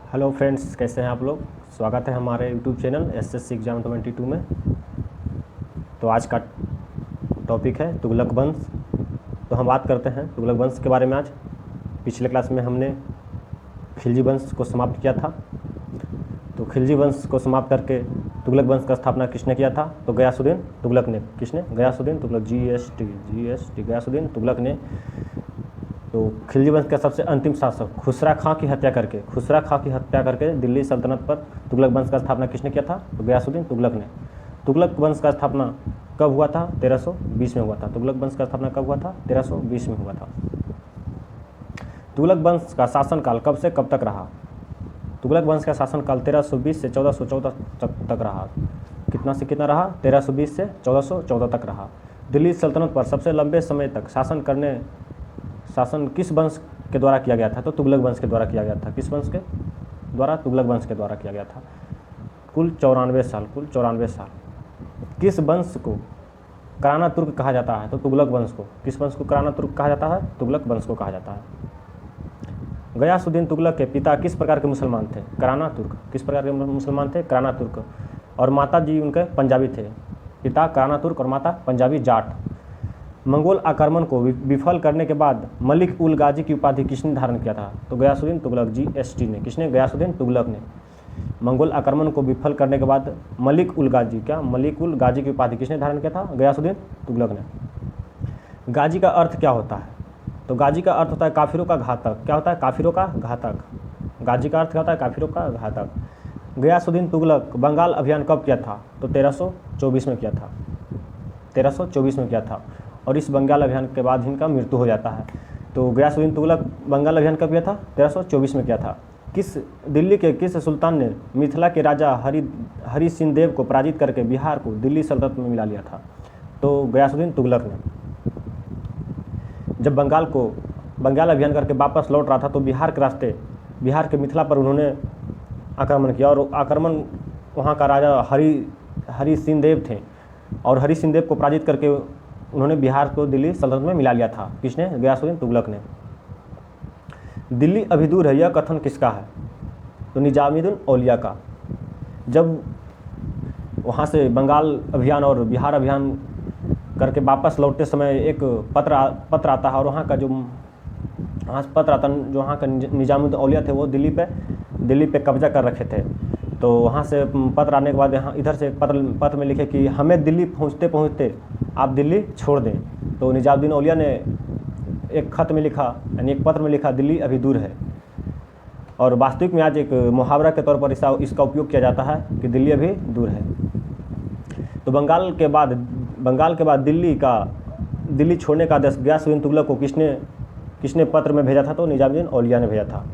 Hello friends, कैसे हैं आप लोग। स्वागत है हमारे यूट्यूब चैनल एसएससी एग्ज़ाम 22 में। तो आज का टॉपिक है तुगलक वंश। तो हम बात करते हैं तुगलक वंश के बारे में। आज पिछले क्लास में हमने खिलजी वंश को समाप्त किया था। तो खिलजी वंश को समाप्त करके तुगलक वंश का स्थापना किसने किया था? तो गयासुद्दीन तुगलक ने। किसने? गयासुद्दीन तुगलक। जीएसटी गयासुद्दीन तुगलक ने। तो खिलजी वंश का सबसे अंतिम शासक खुसरा खां की हत्या करके दिल्ली सल्तनत पर तुगलक वंश का स्थापना किसने किया था? तो गयासुद्दीन तुगलक ने। तुगलक वंश का स्थापना कब हुआ था? 1320 में हुआ था। तुगलक वंश का स्थापना कब हुआ था? 1320 में हुआ था। तुगलक वंश का शासनकाल कब से कब तक रहा? तुगलक वंश का शासनकाल 1320 से 1414 तक रहा। कितना से कितना रहा? 1320 से 1414 तक रहा। दिल्ली सल्तनत पर सबसे लंबे समय तक शासन किस वंश के द्वारा किया गया था? तो तुगलक वंश के द्वारा किया गया था। किस वंश के द्वारा? तुगलक वंश के द्वारा किया गया था। कुल 94 साल। किस वंश को कराना तुर्क कहा जाता है? तो तुगलक वंश को। किस वंश को कराना तुर्क कहा जाता है? तुगलक वंश को कहा जाता है। गयासुद्दीन तुगलक के पिता किस प्रकार के मुसलमान थे? कराना तुर्क। किस प्रकार के मुसलमान थे? कराना तुर्क। और माता जी उनके पंजाबी थे। पिता कराना तुर्क और माता पंजाबी जाट। मंगोल आक्रमण को विफल करने के बाद मलिक उल गाजी की उपाधि किसने धारण किया था? तो गयासुद्दीन तुगलक। जीएसटी ने। किसने? गयासुद्दीन तुगलक ने। मंगोल आक्रमण को विफल करने के बाद मलिक उल गाजी की उपाधि किसने धारण किया था? गयासुद्दीन तुगलक ने। गाजी का अर्थ क्या होता है? तो गाजी का अर्थ होता है काफिरों का घातक। क्या होता है? काफिरों का घातक। गाजी का अर्थ क्या होता है? काफिरों का घातक। गयासुद्दीन तुगलक बंगाल अभियान कब किया था? तो 1324 में किया था। 1324 में किया था। और इस बंगाल अभियान के बाद इनका मृत्यु हो जाता है। तो गयासुद्दीन तुगलक बंगाल अभियान कब किया था? 1324 में किया था। दिल्ली के किस सुल्तान ने मिथिला के राजा हरि सिंह देव को पराजित करके बिहार को दिल्ली सल्तनत में मिला लिया था? तो गयासुद्दीन तुगलक ने। जब बंगाल अभियान करके वापस लौट रहा था तो बिहार के मिथिला पर उन्होंने आक्रमण किया। और आक्रमण वहाँ का राजा हरि सिंह देव थे। और हरि सिंह देव को पराजित करके उन्होंने बिहार को दिल्ली सल्तनत में मिला लिया था। किसने? गयासुद्दीन तुगलक ने। दिल्ली अभी दूर है, यह कथन किसका है? तो निजामुद्दीन औलिया का। जब वहाँ से बंगाल अभियान और बिहार अभियान करके वापस लौटते समय एक पत्र आता है। और वहाँ से पत्र आता जो वहाँ का निजामुद्दीन औलिया थे, वो दिल्ली पे कब्जा कर रखे थे। तो वहाँ से पत्र आने के बाद यहाँ इधर से पत्र में लिखे कि हमें दिल्ली पहुँचते पहुँचते आप दिल्ली छोड़ दें। तो निजामुद्दीन औलिया ने एक खत में लिखा, यानी एक पत्र में लिखा, दिल्ली अभी दूर है। और वास्तविक में आज एक मुहावरा के तौर पर इसका उपयोग किया जाता है कि दिल्ली अभी दूर है। तो बंगाल के बाद दिल्ली छोड़ने का आदेश गयासुद्दीन तुगलक को किसने पत्र में भेजा था? तो निजामुद्दीन औलिया ने भेजा था।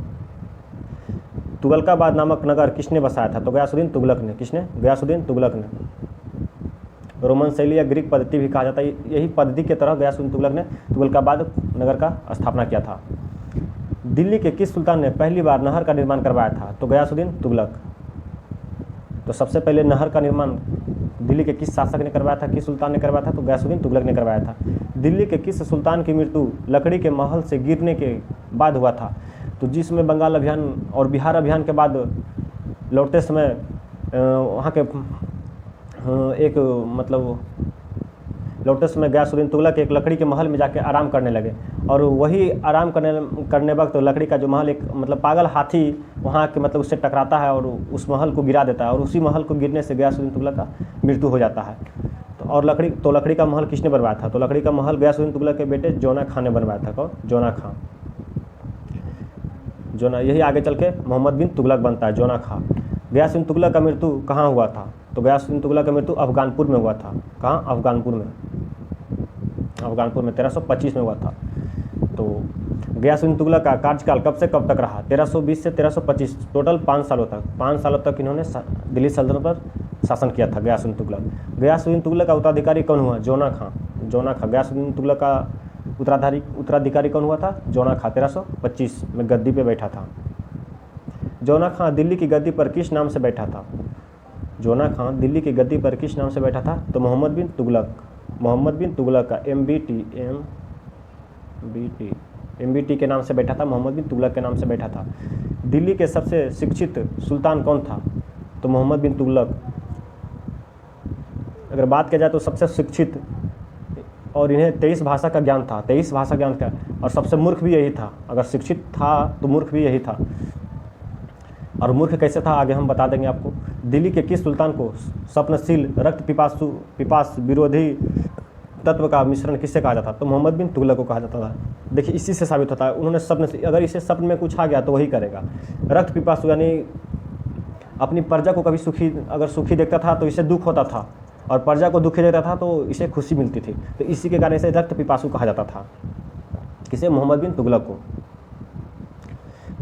तुगलकाबाद नामक नगर किसने बसाया था? तो गयासुद्दीन तुगलक ने। किसने? गयासुद्दीन तुगलक ने। रोमन शैली या ग्रीक पद्धति भी कहा जाता है। यही पद्धति के तरह गयासुद्दीन तुगलक ने तुगलकाबाद नगर का स्थापना किया था। दिल्ली के किस सुल्तान ने पहली बार नहर का निर्माण करवाया था? तो गयासुद्दीन तुगलक। तो सबसे पहले नहर का निर्माण दिल्ली के किस शासक ने करवाया था? किस सुल्तान ने करवाया था? तो गयासुद्दीन तुगलक ने करवाया था। दिल्ली के किस सुल्तान की मृत्यु लकड़ी के महल से गिरने के बाद हुआ था? तो जिसमें बंगाल अभियान और बिहार अभियान के बाद लौटते समय वहाँ के लौटते समय गयासुद्दीन तुगलक एक लकड़ी के महल में जाके आराम करने लगे। और वही आराम करने वक्त लकड़ी का जो महल एक पागल हाथी वहाँ के उससे टकराता है और उस महल को गिरा देता है। और उसी महल को गिरने से गयासुद्दीन तुगलक का मृत्यु हो जाता है। तो लकड़ी का महल किसने बनवाया था? तो लकड़ी का महल गयासुद्दीन तुगलक के बेटे जोना खां ने बनवाया था। कौन? जोना खां। यही आगे चल के मोहम्मद बिन तुगलक बनता है, जोना खां। गयासुद्दीन तुगलक का मृत्यु कहाँ हुआ था? तो गयासुद्दीन तुगलक का मृत्यु अफगानपुर में हुआ था। कहाँ? अफगानपुर में 1325 में हुआ था। तो गयासुद्दीन तुगलक का कार्यकाल कब से कब तक रहा? 1320 से 1325, टोटल 5 सालों तक इन्होंने दिल्ली सल्तनत पर शासन किया था गयासुद्दीन तुगलक। गयासुद्दीन तुगलक का उत्तराधिकारी कौन हुआ? जोना खां। गयासुद्दीन तुगलक का उत्तराधिकारी कौन हुआ था? जोना खां 1325 में गद्दी पे बैठा था। जोना खां दिल्ली की गद्दी पर किस नाम से बैठा था? जोना खां दिल्ली की गद्दी पर किस नाम से बैठा था? तो मोहम्मद बिन तुगलक का MBT के नाम से बैठा था। मोहम्मद बिन तुगलक के नाम से बैठा था। दिल्ली के सबसे शिक्षित सुल्तान कौन था? तो मोहम्मद बिन तुगलक। अगर बात किया जाए तो सबसे शिक्षित, और इन्हें 23 भाषा का ज्ञान था, 23 भाषा ज्ञान का, और सबसे मूर्ख भी यही था। अगर शिक्षित था तो मूर्ख भी यही था। और मूर्ख कैसे था आगे हम बता देंगे आपको। दिल्ली के किस सुल्तान को स्वप्नशील, रक्त पिपास विरोधी तत्व का मिश्रण किससे कहा जाता? तो मोहम्मद बिन तुगलक को कहा जाता था। देखिए इसी से साबित होता है, उन्होंने स्वप्न, अगर इसे स्वप्न में कुछ आ गया तो वही करेगा। रक्त पिपासु यानी अपनी प्रजा को कभी सुखी, अगर सुखी देखता था तो इसे दुख होता था, और प्रजा को दुखी देखता था तो इसे खुशी मिलती थी। तो इसी के कारण इसे रक्त पिपासु कहा जाता था। किसे? मोहम्मद बिन तुगलक को।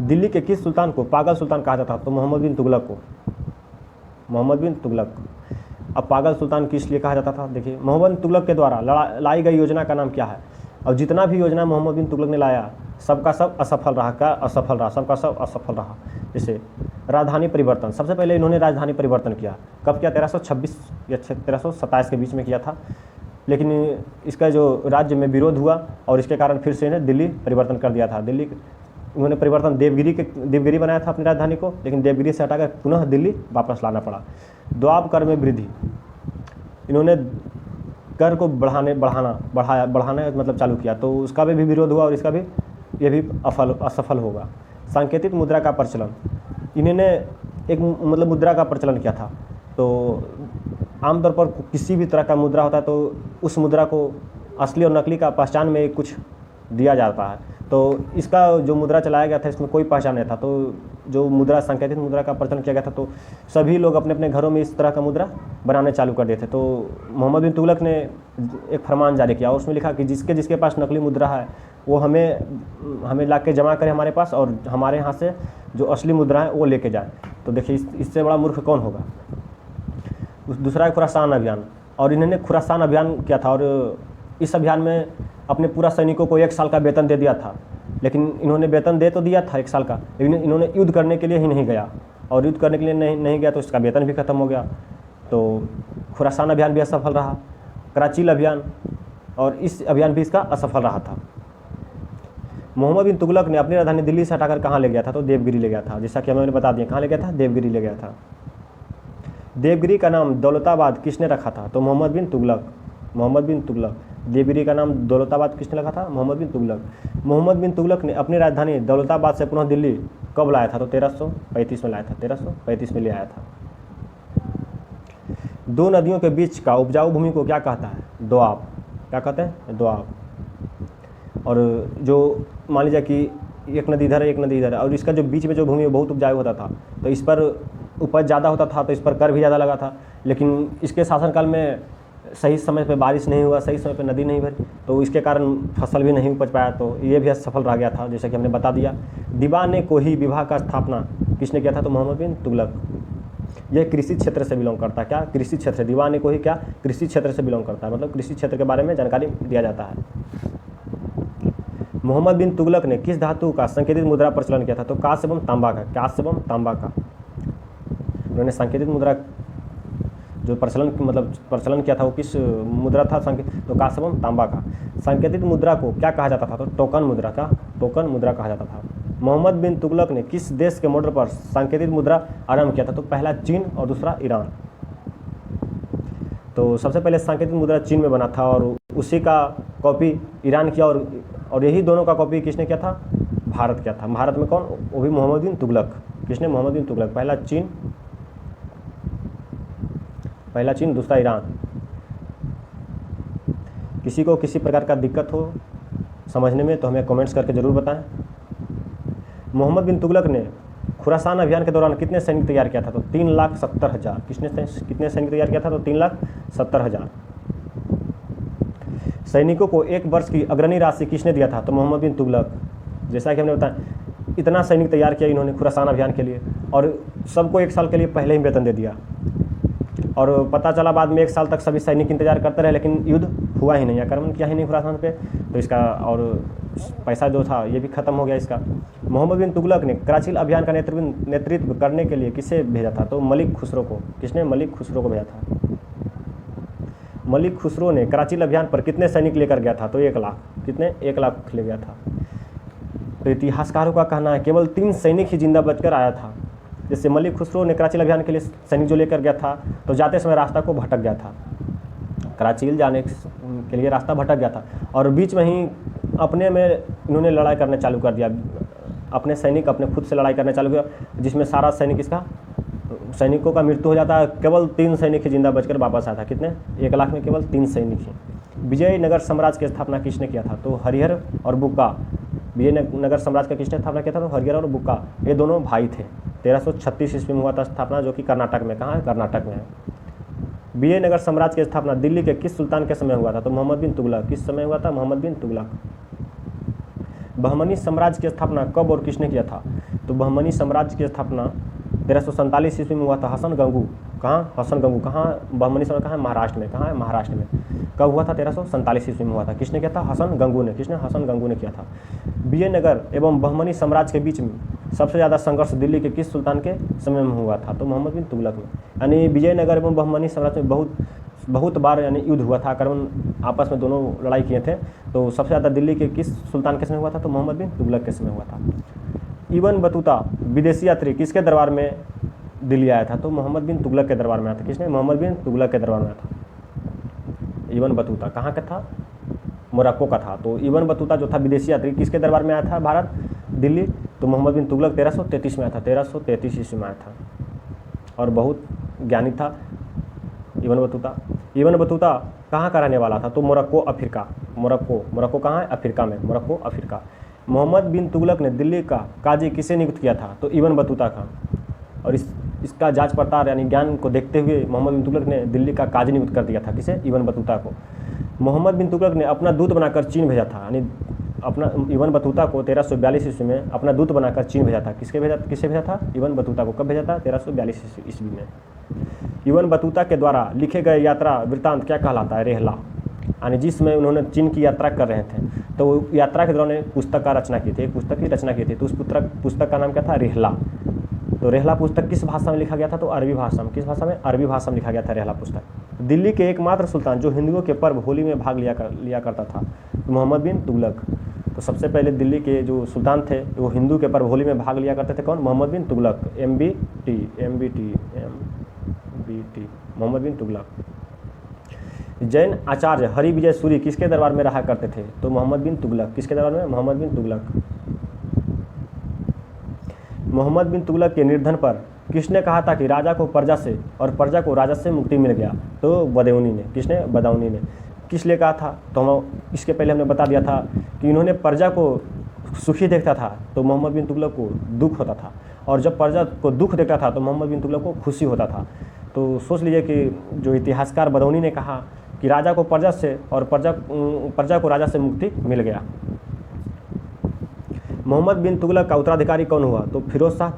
दिल्ली के किस सुल्तान को पागल सुल्तान कहा जाता? तो मोहम्मद बिन तुगलक को। मोहम्मद बिन तुगलक। अब पागल सुल्तान किस लिए कहा जाता था? देखिए मोहम्मद बिन तुगलक के द्वारा लाई गई योजना का नाम क्या है? और जितना भी योजना मोहम्मद बिन तुगलक ने लाया सबका सब असफल रहा। क्या असफल रहा? सबका सब असफल रहा। जैसे राजधानी परिवर्तन, सबसे पहले इन्होंने राजधानी परिवर्तन किया। कब किया? 1326 या 1327 के बीच में किया था। लेकिन इसका जो राज्य में विरोध हुआ और इसके कारण फिर से इन्हें दिल्ली परिवर्तन कर दिया था। दिल्ली उन्होंने परिवर्तन देवगिरी बनाया था अपनी राजधानी को, लेकिन देवगिरी से हटाकर पुनः दिल्ली वापस लाना पड़ा। द्वाब कर में वृद्धि, इन्होंने कर को बढ़ाना मतलब चालू किया, तो उसका भी विरोध हुआ और इसका भी, ये भी असफल होगा। सांकेतिक मुद्रा का प्रचलन, इन्होंने एक मतलब मुद्रा का प्रचलन किया था। तो आमतौर पर किसी भी तरह का मुद्रा होता है तो उस मुद्रा को असली और नकली का पहचान में कुछ दिया जाता है। तो इसका जो मुद्रा चलाया गया था इसमें कोई पहचान नहीं था। तो जो मुद्रा, सांकेतिक मुद्रा का प्रचलन किया गया था, तो सभी लोग अपने अपने घरों में इस तरह का मुद्रा बनाने चालू कर दिए थे। तो मोहम्मद बिन तुगलक ने एक फरमान जारी किया और उसमें लिखा कि जिसके पास नकली मुद्रा है वो हमें ला के जमा करे हमारे पास, और हमारे यहाँ से जो असली मुद्रा है वो लेके जाए। तो देखिए इससे बड़ा मूर्ख कौन होगा। दूसरा है खुरासान अभियान, और इन्होंने खुरासान अभियान किया था, और इस अभियान में अपने पूरा सैनिकों को 1 साल का वेतन दे दिया था। लेकिन इन्होंने वेतन दे तो दिया था 1 साल का, लेकिन इन्होंने युद्ध करने के लिए ही नहीं गया, और युद्ध करने के लिए नहीं गया तो इसका वेतन भी खत्म हो गया। तो खुरासान अभियान भी असफल रहा। कराची अभियान, और इस अभियान भी इसका असफल रहा था। मोहम्मद बिन तुगलक ने अपनी राजधानी दिल्ली से हटाकर कहाँ ले गया था? तो देवगिरी ले गया था। जैसा कि हमें बता दिया, कहाँ ले गया था? देवगिरी ले गया था। देवगिरी का नाम दौलताबाद किसने रखा था? तो मोहम्मद बिन तुगलक। मोहम्मद बिन तुगलक। देवगिरी का नाम दौलताबाद किसने रखा था? मोहम्मद बिन तुगलक। मोहम्मद बिन तुगलक ने अपनी राजधानी दौलताबाद से पुनः दिल्ली कब लाया था? तो 1335 में लाया था। 1335 में ले आया था। दो नदियों के बीच का उपजाऊ भूमि को क्या कहता है? दोआब। क्या कहते हैं? दोआब। और जो मान लीजिए कि एक नदी इधर है एक नदी इधर है, और इसका जो बीच में जो भूमि है बहुत उपजाऊ होता था, तो इस पर उपज ज़्यादा होता था, तो इस पर कर भी ज़्यादा लगा था। लेकिन इसके शासनकाल में सही समय पे बारिश नहीं हुआ, सही समय पे नदी नहीं भरी, तो इसके कारण फसल भी नहीं उपज पाया, तो ये भी असफल रह गया था, जैसा कि हमने बता दिया। दीवान ए कोही विभाग का स्थापना किसने किया था? तो मोहम्मद बिन तुगलक। यह कृषि क्षेत्र से बिलोंग करता है। क्या? कृषि क्षेत्र। दीवान ए कोही क्या? कृषि क्षेत्र से बिलोंग करता है, मतलब कृषि क्षेत्र के बारे में जानकारी दिया जाता है। मोहम्मद बिन तुगलक ने किस धातु का सांकेतिक मुद्रा प्रचलन किया था? तो कांस्य एवं तांबा का। कांस्य एवं तांबा का उन्होंने सांकेतिक मुद्रा जो प्रचलन किया था वो किस मुद्रा था? तो कांस्य एवं तांबा का। सांकेतिक मुद्रा को क्या कहा जाता था? तो टोकन मुद्रा। का टोकन मुद्रा कहा जाता था। मोहम्मद बिन तुगलक ने किस देश के मॉडल पर सांकेतिक मुद्रा आरंभ किया था? तो पहला चीन और दूसरा ईरान। तो सबसे पहले सांकेतिक मुद्रा चीन में बना था और उसी का कॉपी ईरान किया, और यही दोनों का कॉपी किसने किया था? भारत किया था। भारत में कौन? वो भी मोहम्मद बिन तुगलक। किसने? मोहम्मद बिन तुगलक। पहला चीन दूसरा ईरान। किसी को किसी प्रकार का दिक्कत हो समझने में तो हमें कमेंट्स करके ज़रूर बताएं। मोहम्मद बिन तुगलक ने खुरासान अभियान के दौरान कितने सैनिक तैयार किया था? तो 3,70,000। कितने सैनिक तैयार किया था? तो 3,70,000 सैनिकों को 1 वर्ष की अग्रणी राशि किसने दिया था? तो मोहम्मद बिन तुगलक। जैसा कि हमने बताया, इतना सैनिक तैयार किया इन्होंने खुरासान अभियान के लिए, और सबको 1 साल के लिए पहले ही वेतन दे दिया। और पता चला बाद में 1 साल तक सभी सैनिक इंतजार करते रहे, लेकिन युद्ध हुआ ही नहीं, आक्रमण किया ही नहीं खुरासान पे, तो इसका और पैसा जो था ये भी खत्म हो गया इसका। मोहम्मद बिन तुगलक ने कराची अभियान का नेतृत्व करने के लिए किसे भेजा था? तो मलिक खुसरो को। किसने? मलिक खुसरो को भेजा था। मलिक खुसरो ने कराची अभियान पर कितने सैनिक लेकर गया था? तो 1 लाख। कितने? 1 लाख ले गया था। तो इतिहासकारों का कहना है केवल 3 सैनिक ही जिंदा बचकर आया था। जैसे मलिक खुसरो ने कराची अभियान के लिए सैनिक जो लेकर गया था तो जाते समय रास्ता को भटक गया था, कराची जाने के लिए रास्ता भटक गया था और बीच में ही अपने में इन्होंने लड़ाई करना चालू कर दिया। अपने सैनिक अपने खुद से लड़ाई करना चालू किया, जिसमें सारा सैनिकों का मृत्यु हो जाता है। केवल 3 सैनिक ही जिंदा बचकर वापस आया था। कितने? 1 लाख में केवल 3 सैनिक ही। विजयनगर साम्राज्य की स्थापना किसने किया था? तो हरिहर और बुक्का। विजयनगर साम्राज्य का किसने स्थापना किया था? तो हरिहर और बुक्का, ये दोनों भाई थे। 1336 ईस्वी में हुआ था स्थापना, जो कि कर्नाटक में। कहाँ है? कर्नाटक में है। विजयनगर साम्राज्य की स्थापना दिल्ली के किस सुल्तान के समय हुआ था? तो मोहम्मद बिन तुगलक। किस समय हुआ था? मोहम्मद बिन तुगलक। बहमनी साम्राज्य की स्थापना कब और किसने किया था? तो बहमनी साम्राज्य की स्थापना 1347 ईस्वी में हुआ था हसन गंगू। कहाँ? हसन गंगू। कहाँ बहमनी साम्राज्य? कहाँ है? महाराष्ट्र में। कहाँ है? महाराष्ट्र में। कब हुआ था? 1347 ईस्वी में हुआ था। किसने किया था? हसन गंगू ने। किसने? हसन गंगू ने किया था। विजयनगर एवं बहमनी साम्राज्य के बीच में सबसे ज़्यादा संघर्ष दिल्ली के किस सुल्तान के समय में हुआ था? तो मोहम्मद बिन तुगलक में। यानी विजयनगर एवं बहमनी साम्राज्य में बहुत बार यानी युद्ध हुआ था, कारण आपस में दोनों लड़ाई किए थे। तो सबसे ज़्यादा दिल्ली के किस सुल्तान के समय हुआ था? तो मोहम्मद बिन तुगलक के समय हुआ था। इब्न बतूता विदेशी यात्री किसके दरबार में दिल्ली आया था? तो मोहम्मद बिन तुगलक के दरबार में आया था। किसने? मोहम्मद बिन तुगलक के दरबार में आया था। इब्न बतूता कहाँ का था? मोरक्को का था। तो इब्न बतूता जो था विदेशी यात्री किसके दरबार में आया था? भारत, दिल्ली। तो मोहम्मद बिन तुगलक 1333 में आया था। 1333 ईस्वी में आया था और बहुत ज्ञानी था इब्न बतूता। इब्न बतूता कहाँ का रहने वाला था? तो मोरक्को, अफ्रीका। मोरक्को कहाँ है? अफ्रीका में। Morocco, Africa. मोहम्मद बिन तुगलक ने दिल्ली का काजी किसे नियुक्त किया था? तो इब्न बतूता का। और इसका जांच पड़ताल यानी ज्ञान को देखते हुए मोहम्मद बिन तुगलक ने दिल्ली का काजी नियुक्त कर दिया था। किसे? इब्न बतूता को। मोहम्मद बिन तुगलक ने अपना दूत बनाकर चीन भेजा था, यानी अपना इब्न बतूता को 1342 ईस्वी में अपना दूत बनाकर चीन भेजा था। किसे भेजा था? इब्न बतूता को। कब भेजा था? 1342 ईस्वी में। इब्न बतूता के द्वारा लिखे गए यात्रा वृत्तांत क्या कहलाता है? रेहला। यानी जिसमें उन्होंने चीन की यात्रा कर रहे थे तो यात्रा के दौरान एक पुस्तक का रचना की थी, एक पुस्तक की रचना की थी। तो उस पुस्तक का नाम क्या था? रेहला। तो रेहला पुस्तक किस भाषा में लिखा गया था? तो अरबी भाषा में। किस भाषा में? अरबी भाषा में लिखा गया था रेहला पुस्तक। दिल्ली के एकमात्र सुल्तान जो हिंदुओं के पर्व होली में भाग लिया करता था, तो मोहम्मद बिन तुगलक। तो सबसे पहले दिल्ली के जो सुल्तान थे वो हिंदू के पर्व होली में भाग लिया करते थे। कौन? मोहम्मद बिन तुगलक। MBT मोहम्मद बिन तुगलक। जैन आचार्य हरिविजय सूरी किसके दरबार में रहा करते थे? तो मोहम्मद बिन तुगलक। किसके दरबार में? मोहम्मद बिन तुगलक। मोहम्मद बिन तुगलक के निर्धन पर किसने कहा था कि राजा को प्रजा से और प्रजा को राजा से मुक्ति मिल गया? तो बदायूनी ने। किसने? बदायूनी ने। किस लिए कहा था? तो हम इसके पहले हमने बता दिया था कि इन्होंने प्रजा को सुखी देखता था तो मोहम्मद बिन तुगलक को दुख होता था, और जब प्रजा को दुख देखता था तो मोहम्मद बिन तुगलक को खुशी होता था। तो सोच लीजिए कि जो इतिहासकार बदायूनी ने कहा कि राजा को प्रजा से और प्रजा को राजा से मुक्ति मिल गया। मोहम्मद बिन तुगलक का उत्तराधिकारी कौन हुआ? तो फिरोज शाह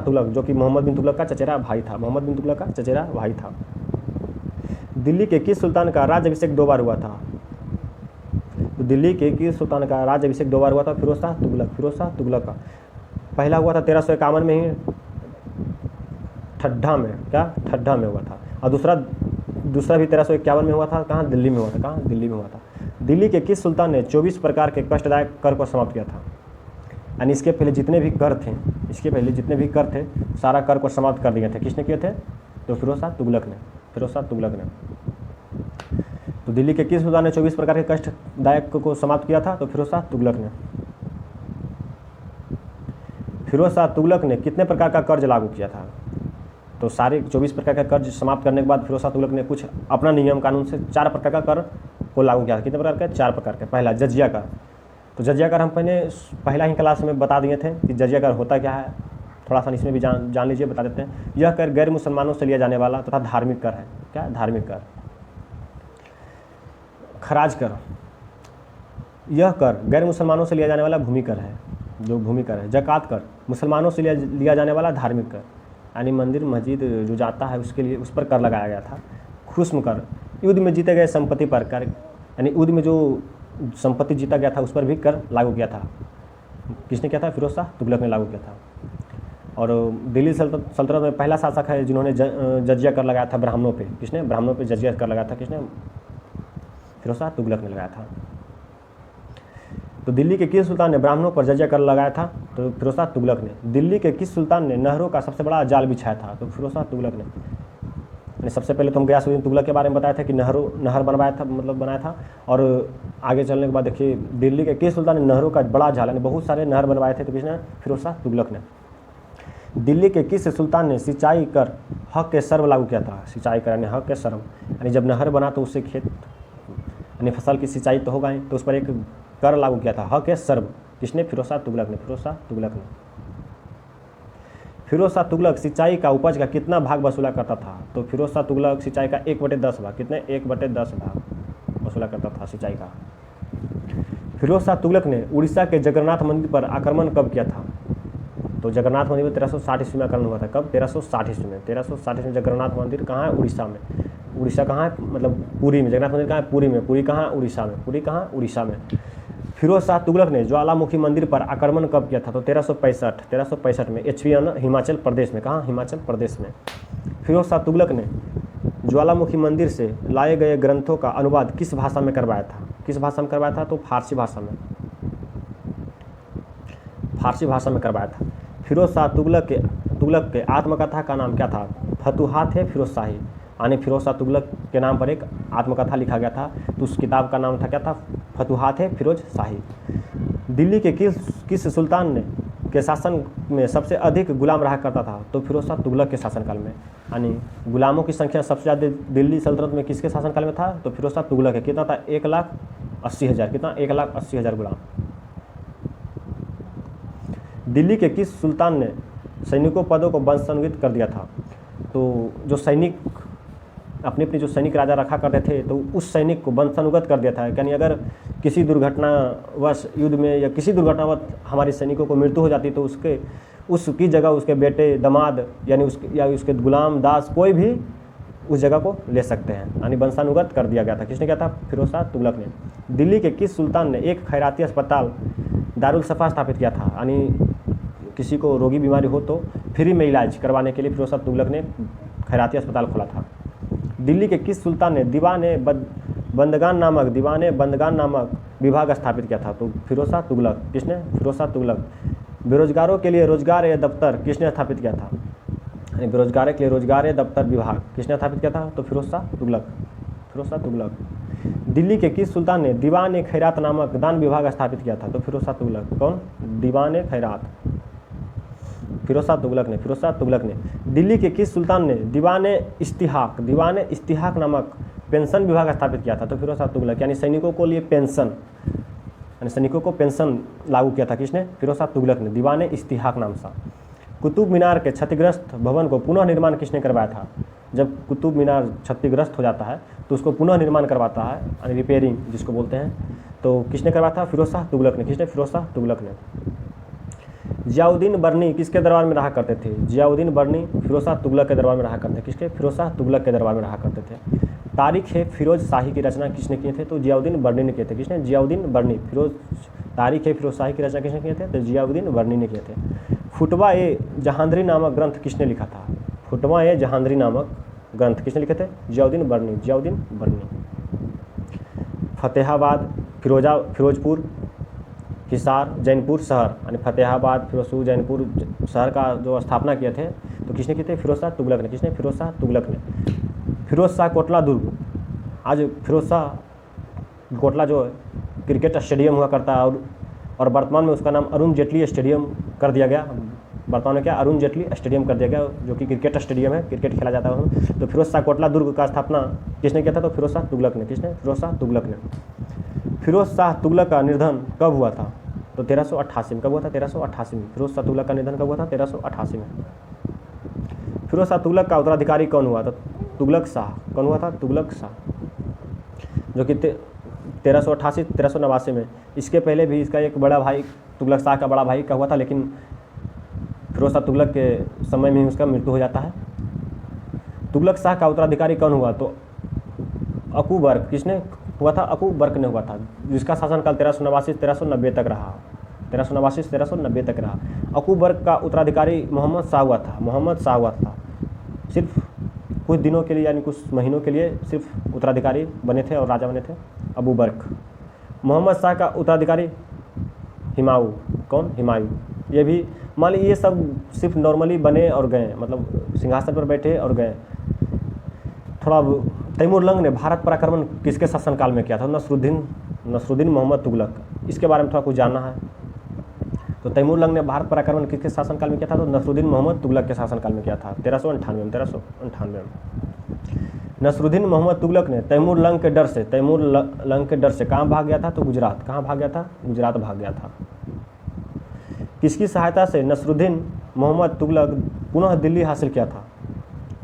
तुगलक जो कि मोहम्मद बिन तुगलक का चचेरा भाई था। मोहम्मद बिन तुगलक का चचेरा भाई था। दिल्ली के किस सुल्तान का राज्याभिषेक 2 बार हुआ था? तो दिल्ली के किस सुल्तान का राज्याभिषेक 2 बार हुआ था? फिरोज शाह तुगलक का। पहला हुआ था 1351 में ही ठड्डा में हुआ था, और दूसरा भी 1351 में हुआ था। कहाँ? दिल्ली में हुआ था। कहाँ? दिल्ली में हुआ था। दिल्ली के किस सुल्तान ने 24 प्रकार के कष्टदायक कर को समाप्त किया था? यानी इसके पहले जितने भी कर थे सारा कर को समाप्त कर दिए थे। किसने किए थे? तो फिरोज शाह तुगलक ने। तो दिल्ली के किस सुल्तान ने 24 प्रकार के कष्टदायक को समाप्त किया था? तो फिरोज शाह तुगलक ने। फिरोज शाह तुगलक ने कितने प्रकार का कर्ज लागू किया था? तो सारे 24 प्रकार का कर्ज समाप्त करने के बाद फिरोज शाह तुगलक ने कुछ अपना नियम कानून से 4 प्रकार का कर को लागू किया था। कितने प्रकार के? 4 प्रकार के। पहला जजिया कर। तो जजिया कर हम पहला ही क्लास में बता दिए थे कि जजिया कर होता क्या है। थोड़ा सा इसमें भी जान लीजिए, बता देते हैं। यह कर गैर मुसलमानों से लिया जाने वाला तथा धार्मिक कर है। क्या? धार्मिक कर। खराज कर। यह कर गैर मुसलमानों से लिया जाने वाला भूमि कर है, जो भूमि कर है। ज़कात कर मुसलमानों से लिया जाने वाला धार्मिक कर, यानी मंदिर मस्जिद जो जाता है उसके लिए उस पर कर लगाया गया था। खुस्म कर युद्ध में जीते गए संपत्ति पर कर, यानी युद्ध में जो संपत्ति जीता गया था उस पर भी कर लागू किया था। किसने किया था? फिरोज शाह तुगलक ने लागू किया था। और दिल्ली सल्तनत में पहला शासक है जिन्होंने जजिया कर लगाया था ब्राह्मणों पे। किसने? ब्राह्मणों पे जजिया कर लगाया था। किसने? फिरोज शाह तुगलक ने लगाया था। तो दिल्ली के किस सुल्तान ने ब्राह्मणों पर जजिया कर लगाया था? तो फिरोज शाह तुगलक ने। दिल्ली के किस सुल्तान ने नहरों का सबसे बड़ा जाल बिछाया था? तो फिरोज शाह तुगलक ने। सबसे पहले तो हम गयासुद्दीन तुगलक के बारे में बताया था कि नहर बनवाया था, मतलब बनाया था। और आगे चलने के बाद देखिए दिल्ली के किस सुल्तान ने नहरों का बड़ा जाल यानी बहुत सारे नहर बनवाए थे? तो किसने? फिरोज शाह तुगलक ने। दिल्ली के किस सुल्तान ने सिंचाई कर हक के सर्व लागू किया था? सिंचाई कर यानी हक के सर्व यानी जब नहर बना तो उससे खेत यानी फसल की सिंचाई तो होगा ही, तो उस पर एक कर लागू किया था, हक के सर्व। किसने? फिरोज शाह तुगलक ने। फिरोज शाह तुगलक ने। फिरोज शाह तुगलक सिंचाई का उपज का कितना भाग वसूला करता था? तो फिरोज शाह तुगलक सिंचाई का 1/10 भाग, कितने? 1/10 भाग वसूला करता था सिंचाई का। फिरोज शाह तुगलक ने उड़ीसा के जगन्नाथ मंदिर पर आक्रमण कब किया था? तो जगन्नाथ मंदिर में 1360 ईस्वी में आक्रमण हुआ था। कब? 1360 ईस्वी में। 1360 ईस्वी में जगन्नाथ मंदिर कहाँ है? उड़ीसा में। उड़ीसा कहाँ है? मतलब पुरी में। जगन्नाथ मंदिर कहाँ है? पुरी में। पुरी कहाँ? उड़ीसा में। पुरी कहाँ? उड़ीसा में। फिरोज शाह तुगलक ने ज्वालामुखी मंदिर पर आक्रमण कब किया था? तो 1365 में HVN हिमाचल प्रदेश में। कहाँ? हिमाचल प्रदेश में। फिरोज शाह तुगलक ने ज्वालामुखी मंदिर से लाए गए ग्रंथों का अनुवाद किस भाषा में करवाया था? किस भाषा में करवाया था? तो फारसी भाषा में। फारसी भाषा में करवाया था। फिरोज शाह तुगलक के आत्मकथा का नाम क्या था? फतुहात है फिरोज शाही यानी फिरोज शाह तुगलक के नाम पर एक आत्मकथा लिखा गया था, तो उस किताब का नाम था क्या था? फतुहात है फिरोज शाही। दिल्ली के किस सुल्तान ने के शासन में सबसे अधिक गुलाम रहा करता था? तो फिरोज शाह तुगलक के शासनकाल में। यानी गुलामों की संख्या सबसे ज़्यादा दिल्ली सल्तनत में किसके शासनकाल में था? तो फिरोज शाह तुगलक है। कितना था? 1,80,000। कितना? 1,80,000 गुलाम। दिल्ली के किस सुल्तान ने सैनिकों पदों को वंशानुगत कर दिया था? तो जो सैनिक अपने जो सैनिक राजा रखा करते थे, तो उस सैनिक को वंशानुगत कर दिया था। यानी अगर किसी दुर्घटनावश युद्ध में या किसी दुर्घटनावश हमारे सैनिकों को मृत्यु हो जाती, तो उसकी जगह उसके बेटे, दामाद यानी उसके गुलाम, दास कोई भी उस जगह को ले सकते हैं। यानी वंशानुगत कर दिया गया था। किसने किया था? फिरोज शाह तुगलक ने। दिल्ली के किस सुल्तान ने एक खैराती अस्पताल दारुल सफ़ा स्थापित किया था? यानी किसी को रोगी बीमारी हो तो फ्री में इलाज करवाने के लिए फिरोज शाह तुगलक ने खैराती अस्पताल खोला था। दिल्ली के किस सुल्तान ने दीवाने बंदगान नामक विभाग स्थापित किया था? तो फिरोज शाह तुगलक। किसने? फिरोज शाह तुगलक। बेरोजगारों के लिए रोजगार ए दफ्तर किसने स्थापित किया था? यानी बेरोजगारों के लिए रोजगार ए दफ्तर विभाग किसने स्थापित किया था? तो फिरोज शाह तुगलक। फिरोज शाह तुगलक। दिल्ली के किस सुल्तान ने दीवान ए खैरात नामक दान विभाग स्थापित किया था? तो फिरोज शाह तुगलक। कौन? दीवान ए खैरात। फिरोज शाह तुगलक ने। फिरोज शाह तुगलक ने। दिल्ली के किस सुल्तान ने दीवान इस्तिहाक नामक पेंशन विभाग स्थापित किया था? तो फिरोज शाह तुगलक। यानी सैनिकों को लिए पेंशन यानी सैनिकों को पेंशन लागू किया था। किसने? फिरोज शाह तुगलक ने। दीवान इस्तिहाक नाम सा। कुतुब मीनार के क्षतिग्रस्त भवन को पुनः निर्माण किसने करवाया था? जब कुतुब मीनार क्षतिग्रस्त हो जाता है तो उसको पुनः निर्माण करवाता है, यानी रिपेयरिंग जिसको बोलते हैं, तो किसने करवाया था? फिरोज शाह तुगलक ने। किसने? फिरोज शाह तुगलक ने। जियाउद्दीन बर्नी किसके दरबार में रहा करते थे? जियाउद्दीन बर्नी फिरोज शाह तुगलक के दरबार में रहा करते थे। किसके? फिरोज शाह तुगलक के दरबार में रहा करते थे। तारीख है फिरोज शाही की रचना किसने किए थे? तो जियाउद्दीन बर्नी ने किए थे। किसने? जियाउद्दीन बर्नी। तारीख है फिरोज शाही की रचना किसने किए थे? तो जियाउद्दीन बर्नी ने किए थे। फुटवा ए जहांदरी नामक ग्रंथ किसने लिखा था? फुटवा ए जहांदरी नामक ग्रंथ किसने लिखे थे? जियाउद्दीन बर्नी। जियाउद्दीन बर्नी। फतेहाबाद, फिरोजपुर, हिसार, जैनपुर शहर यानी फतेहाबाद, फिरोजपुर, जैनपुर शहर का जो स्थापना किए थे तो किसने किए थे? फिरोज शाह तुगलक ने। किसने? फिरोज शाह तुगलक ने। फिरोज शाह कोटला दुर्ग, आज फिरोज शाह कोटला जो क्रिकेट स्टेडियम हुआ करता है और वर्तमान में उसका नाम अरुण जेटली स्टेडियम कर दिया गया। वर्तमान में क्या? अरुण जेटली स्टेडियम कर दिया गया, जो कि क्रिकेट स्टेडियम है, क्रिकेट खेला जाता है उसमें। तो फिरोज शाह कोटला दुर्ग का स्थापना किसने किया था? तो फिरोज शाह तुगलक ने। किसने? फिरोज शाह तुगलक ने। फिरोज शाह तुगलक का निधन कब हुआ था? तो 1388 में। कब हुआ था? 1388 में। फिरोज शाह तुगलक का निधन कब हुआ था? 1388 में। फिरोज शाह तुगलक का उत्तराधिकारी कौन हुआ था? तुगलक शाह। कौन हुआ था? तुगलक शाह, जो कि 1389 में। इसके पहले भी इसका एक बड़ा भाई, तुगलक शाह का बड़ा भाई का हुआ था, लेकिन फिरोज शाह तुगलक के समय में ही उसका मृत्यु हो जाता है। तुगलक शाह का उत्तराधिकारी कौन हुआ? तो अकूबर्क। किसने हुआ था? अकूबर्क ने हुआ था, जिसका शासनकाल 1389 से 1390 तक रहा। 1389 से 1390 तक रहा। अकूबर्क का उत्तराधिकारी मोहम्मद शाह हुआ था। मोहम्मद शाह हुआ था। सिर्फ कुछ दिनों के लिए यानी कुछ महीनों के लिए सिर्फ उत्तराधिकारी बने थे और राजा बने थे अबू बर्क। मोहम्मद शाह का उत्तराधिकारी हिमायू, कौन? हिमायू। ये भी मान लीजिए ये सब सिर्फ नॉर्मली बने और गए, मतलब सिंहासन पर बैठे और गए। थोड़ा तैमूरलंग ने भारत पर आक्रमण किसके शासनकाल में किया था? नसरुद्दीन मोहम्मद तुगलक। इसके बारे में थोड़ा कुछ जानना है। तो तैमूरलंग ने भारत पर आक्रमण किसके शासनकाल में किया था? तो नसरुद्दीन मोहम्मद तुगलक के शासनकाल में किया था, 1398 में। नसरुद्दीन मोहम्मद तुगलक ने तैमूरलंग के डर से कहाँ भाग गया था? तो गुजरात। कहाँ भाग गया था? गुजरात भाग गया था। किसकी सहायता से नसरुद्दीन मोहम्मद तुगलक पुनः दिल्ली हासिल किया था?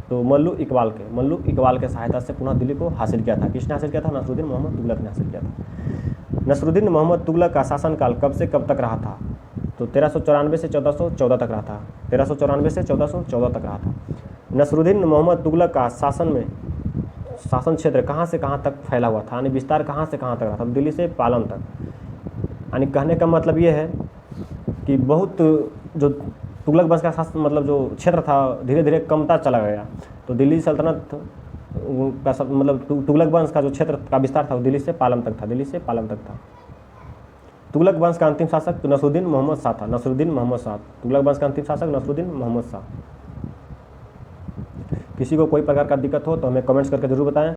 तो मल्लू इकबाल के सहायता से पुनः दिल्ली को हासिल किया था। किसने हासिल किया था? नसरुद्दीन मोहम्मद तुगलक ने हासिल किया था। नसरुद्दीन मोहम्मद तुगलक का शासनकाल कब से कब तक रहा था? तो 1394 से 1414 तक रहा था। 1394 से 1414 तक रहा था। नसरुद्दीन मोहम्मद तुगलक का शासन क्षेत्र कहाँ से कहाँ तक फैला हुआ था, यानी विस्तार कहाँ से कहाँ तक रहा था? दिल्ली से पालन तक। यानी कहने का मतलब ये है कि बहुत जो तुगलक वंश का शासन, मतलब जो क्षेत्र था, धीरे धीरे कमता चला गया। तो दिल्ली सल्तनत का मतलब तुगलक वंश का जो क्षेत्र का विस्तार था वो दिल्ली से पालन तक था। तुगलक वंश का अंतिम शासक नसरुद्दीन मोहम्मद शाह था। तुगलक वंश का अंतिम शासक नसरुद्दीन मोहम्मद शाह। किसी को कोई प्रकार का दिक्कत हो तो हमें कमेंट्स करके जरूर बताएं।